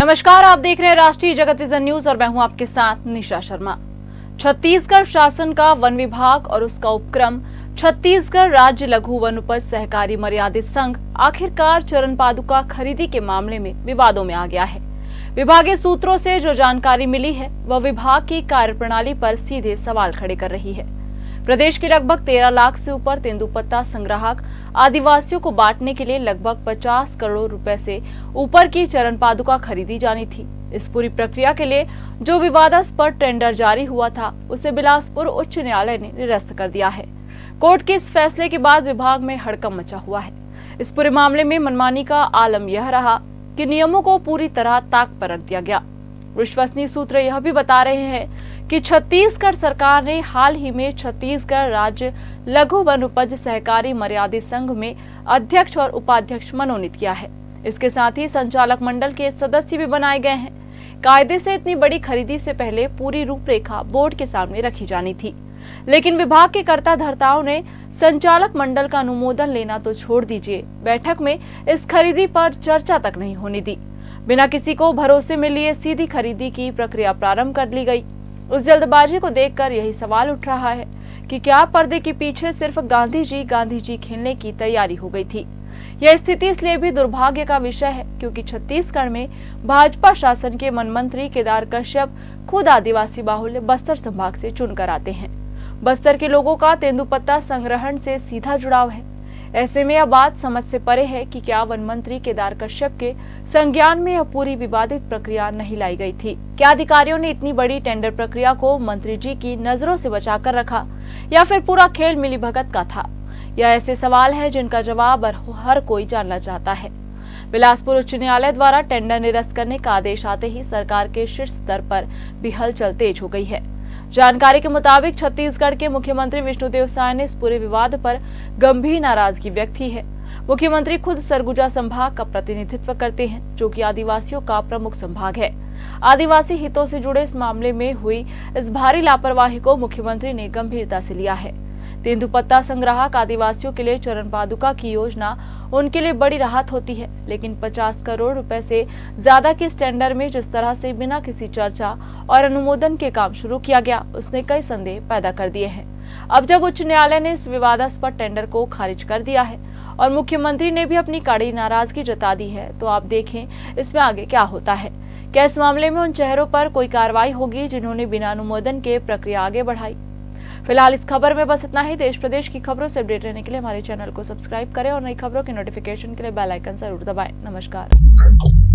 नमस्कार, आप देख रहे हैं राष्ट्रीय जगत विजन न्यूज और मैं हूं आपके साथ निशा शर्मा। छत्तीसगढ़ शासन का वन विभाग और उसका उपक्रम छत्तीसगढ़ राज्य लघु वन उपज सहकारी मर्यादित संघ आखिरकार चरण पादुका खरीदी के मामले में विवादों में आ गया है। विभागीय सूत्रों से जो जानकारी मिली है वह विभाग की कार्यप्रणाली पर सीधे सवाल खड़े कर रही है। प्रदेश के लगभग 13 लाख से ऊपर तेंदुपत्ता संग्राहक आदिवासियों को बांटने के लिए लगभग 50 करोड़ रुपए से ऊपर की चरण पादुका खरीदी जानी थी। इस पूरी प्रक्रिया के लिए जो विवादास्पद टेंडर जारी हुआ था उसे बिलासपुर उच्च न्यायालय ने निरस्त कर दिया है। कोर्ट के इस फैसले के बाद विभाग में हड़कंप मचा हुआ है। इस पूरे मामले में मनमानी का आलम यह रहा कि नियमों को पूरी तरह ताक पर रख दिया गया। विश्वसनीय सूत्र यह भी बता रहे हैं कि छत्तीसगढ़ सरकार ने हाल ही में छत्तीसगढ़ राज्य लघु वन उपज सहकारी मर्यादित संघ में अध्यक्ष और उपाध्यक्ष मनोनीत किया है। इसके साथ ही संचालक मंडल के सदस्य भी बनाए गए हैं। कायदे से इतनी बड़ी खरीदी से पहले पूरी रूपरेखा बोर्ड के सामने रखी जानी थी, लेकिन विभाग के कर्ता धर्ताओं ने संचालक मंडल का अनुमोदन लेना तो छोड़ दीजिए, बैठक में इस खरीदी पर चर्चा तक नहीं होने दी। बिना किसी को भरोसे में लिए सीधी खरीदी की प्रक्रिया प्रारंभ कर ली गई। उस जल्दबाजी को देखकर यही सवाल उठ रहा है कि क्या पर्दे के पीछे सिर्फ गांधी जी खेलने की तैयारी हो गई थी। यह स्थिति इसलिए भी दुर्भाग्य का विषय है क्योंकि छत्तीसगढ़ में भाजपा शासन के वन मंत्री केदार कश्यप खुद आदिवासी बाहुल्य बस्तर संभाग से चुनकर आते हैं। बस्तर के लोगों का तेंदुपत्ता संग्रहण से सीधा जुड़ाव है। ऐसे में यह बात समझ से परे है कि क्या वन मंत्री केदार कश्यप के संज्ञान में यह पूरी विवादित प्रक्रिया नहीं लाई गई थी। क्या अधिकारियों ने इतनी बड़ी टेंडर प्रक्रिया को मंत्री जी की नजरों से बचाकर रखा या फिर पूरा खेल मिलीभगत का था। यह ऐसे सवाल है जिनका जवाब हर कोई जानना चाहता है। बिलासपुर उच्च न्यायालय द्वारा टेंडर निरस्त करने का आदेश आते ही सरकार के शीर्ष स्तर पर भी हलचल तेज हो गई है। जानकारी के मुताबिक छत्तीसगढ़ के मुख्यमंत्री विष्णुदेव साय ने इस पूरे विवाद पर गंभीर नाराजगी व्यक्त की है। मुख्यमंत्री खुद सरगुजा संभाग का प्रतिनिधित्व करते हैं, जो कि आदिवासियों का प्रमुख संभाग है। आदिवासी हितों से जुड़े इस मामले में हुई इस भारी लापरवाही को मुख्यमंत्री ने गंभीरता से लिया है। तेंदुपत्ता संग्राहक आदिवासियों के लिए चरण पादुका की योजना उनके लिए बड़ी राहत होती है, लेकिन 50 करोड़ रुपए से ज्यादा के टेंडर में जिस तरह से बिना किसी चर्चा और अनुमोदन के काम शुरू किया गया, उसने कई संदेह पैदा कर दिए हैं। अब जब उच्च न्यायालय ने इस विवादास्पद टेंडर को खारिज कर दिया है और मुख्यमंत्री ने भी अपनी कड़ी नाराजगी जता दी है, तो आप देखें इसमें आगे क्या होता है। क्या इस मामले में उन चेहरों पर कोई कार्रवाई होगी जिन्होंने बिना अनुमोदन के प्रक्रिया आगे बढ़ाई। फिलहाल इस खबर में बस इतना ही। देश प्रदेश की खबरों से अपडेट रहने के लिए हमारे चैनल को सब्सक्राइब करें और नई खबरों के नोटिफिकेशन के लिए बेल आइकन जरूर दबाएं। नमस्कार।